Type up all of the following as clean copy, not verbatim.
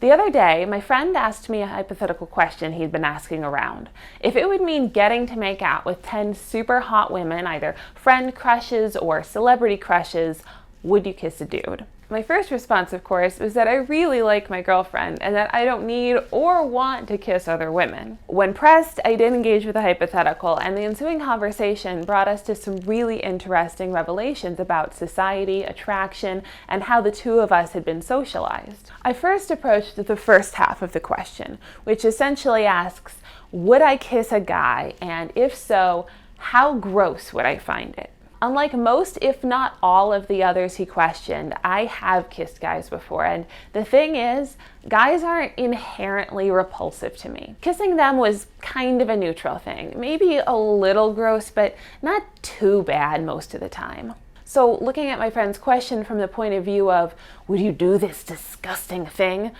The other day, my friend asked me a hypothetical question he'd been asking around. If it would mean getting to make out with 10 super hot women, either friend crushes or celebrity crushes, would you kiss a dude? My first response, of course, was that I really like my girlfriend and that I don't need or want to kiss other women. When pressed, I did engage with a hypothetical, and the ensuing conversation brought us to some really interesting revelations about society, attraction, and how the two of us had been socialized. I first approached the first half of the question, which essentially asks, would I kiss a guy, and if so, how gross would I find it? Unlike most, if not all of the others he questioned, I have kissed guys before, and the thing is, guys aren't inherently repulsive to me. Kissing them was kind of a neutral thing, maybe a little gross, but not too bad most of the time. So looking at my friend's question from the point of view of, would you do this disgusting thing?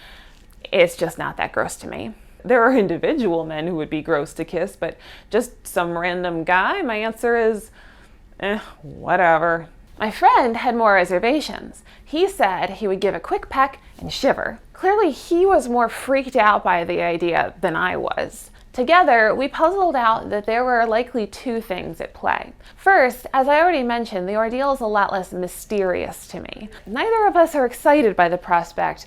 It's just not that gross to me. There are individual men who would be gross to kiss, but just some random guy, my answer is, whatever. My friend had more reservations. He said he would give a quick peck and shiver. Clearly, he was more freaked out by the idea than I was. Together, we puzzled out that there were likely two things at play. First, as I already mentioned, the ordeal is a lot less mysterious to me. Neither of us are excited by the prospect,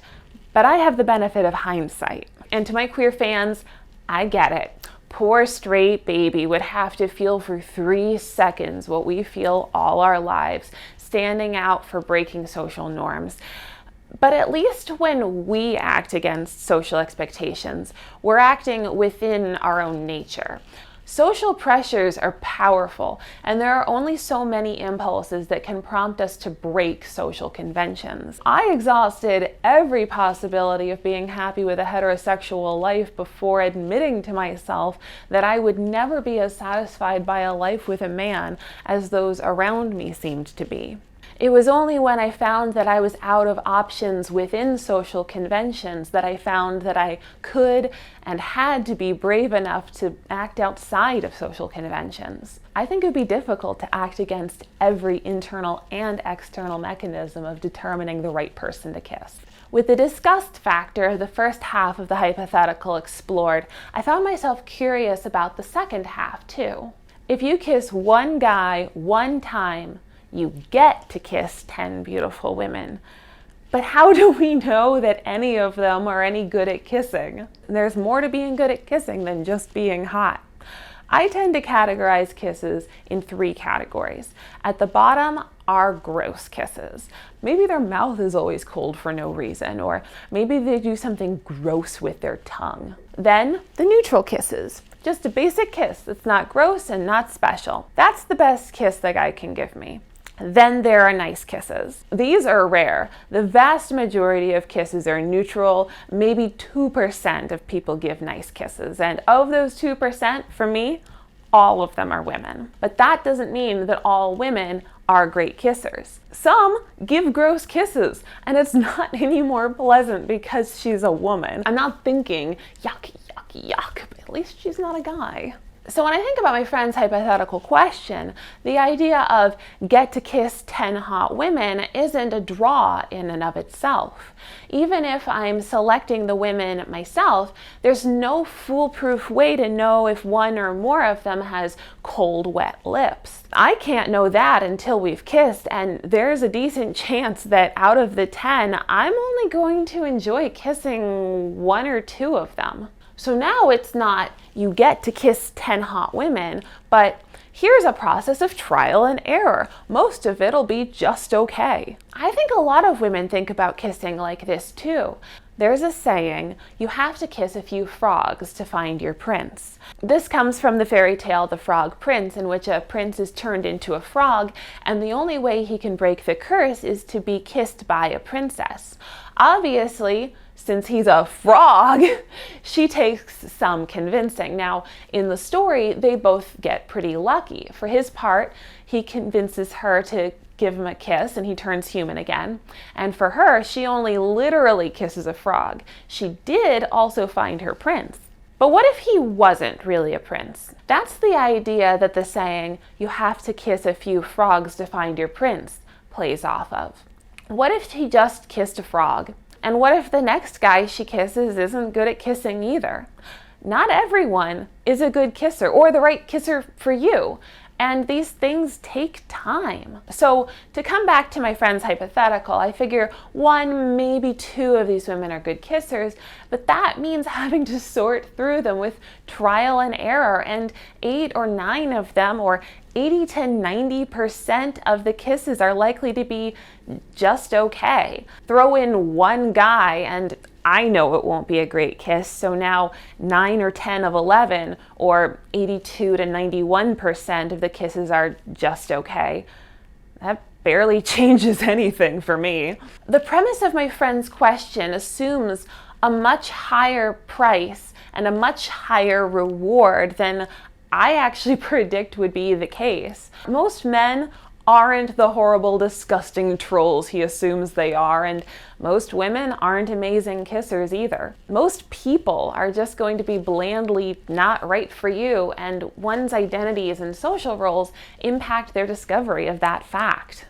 but I have the benefit of hindsight. And to my queer fans, I get it. Poor straight baby would have to feel for 3 seconds what we feel all our lives, standing out for breaking social norms. But at least when we act against social expectations, we're acting within our own nature. Social pressures are powerful, and there are only so many impulses that can prompt us to break social conventions. I exhausted every possibility of being happy with a heterosexual life before admitting to myself that I would never be as satisfied by a life with a man as those around me seemed to be. It was only when I found that I was out of options within social conventions that I found that I could and had to be brave enough to act outside of social conventions. I think it would be difficult to act against every internal and external mechanism of determining the right person to kiss. With the disgust factor, the first half of the hypothetical explored, I found myself curious about the second half too. If you kiss one guy one time, you get to kiss 10 beautiful women. But how do we know that any of them are any good at kissing? There's more to being good at kissing than just being hot. I tend to categorize kisses in 3 categories. At the bottom are gross kisses. Maybe their mouth is always cold for no reason, or maybe they do something gross with their tongue. Then the neutral kisses. Just a basic kiss that's not gross and not special. That's the best kiss the guy can give me. Then there are nice kisses. These are rare. The vast majority of kisses are neutral. Maybe 2% of people give nice kisses. And of those 2%, for me, all of them are women. But that doesn't mean that all women are great kissers. Some give gross kisses, and it's not any more pleasant because she's a woman. I'm not thinking, yuck, yuck, yuck, but at least she's not a guy. So when I think about my friend's hypothetical question, the idea of get to kiss 10 hot women isn't a draw in and of itself. Even if I'm selecting the women myself, there's no foolproof way to know if one or more of them has cold, wet lips. I can't know that until we've kissed, and there's a decent chance that out of the 10, I'm only going to enjoy kissing 1 or 2 of them. So now it's not you get to kiss 10 hot women, but here's a process of trial and error. Most of it'll be just okay. I think a lot of women think about kissing like this too. There's a saying, you have to kiss a few frogs to find your prince. This comes from the fairy tale The Frog Prince, in which a prince is turned into a frog, and the only way he can break the curse is to be kissed by a princess. Obviously, since he's a frog, she takes some convincing. Now, in the story, they both get pretty lucky. For his part, he convinces her to give him a kiss and he turns human again. And for her, she only literally kisses a frog. She did also find her prince. But what if he wasn't really a prince? That's the idea that the saying, you have to kiss a few frogs to find your prince, plays off of. What if he just kissed a frog? And what if the next guy she kisses isn't good at kissing either? Not everyone is a good kisser or the right kisser for you. And these things take time. So to come back to my friend's hypothetical, I figure 1, maybe 2 of these women are good kissers, but that means having to sort through them with trial and error, and 8 or 9 of them, or 80 to 90% of the kisses, are likely to be just okay. Throw in 1 guy and I know it won't be a great kiss, so now 9 or 10 of 11, or 82 to 91% of the kisses are just okay. That barely changes anything for me. The premise of my friend's question assumes a much higher price and a much higher reward than I actually predict would be the case. Most men aren't the horrible, disgusting trolls he assumes they are, and most women aren't amazing kissers either. Most people are just going to be blandly not right for you, and one's identities and social roles impact their discovery of that fact.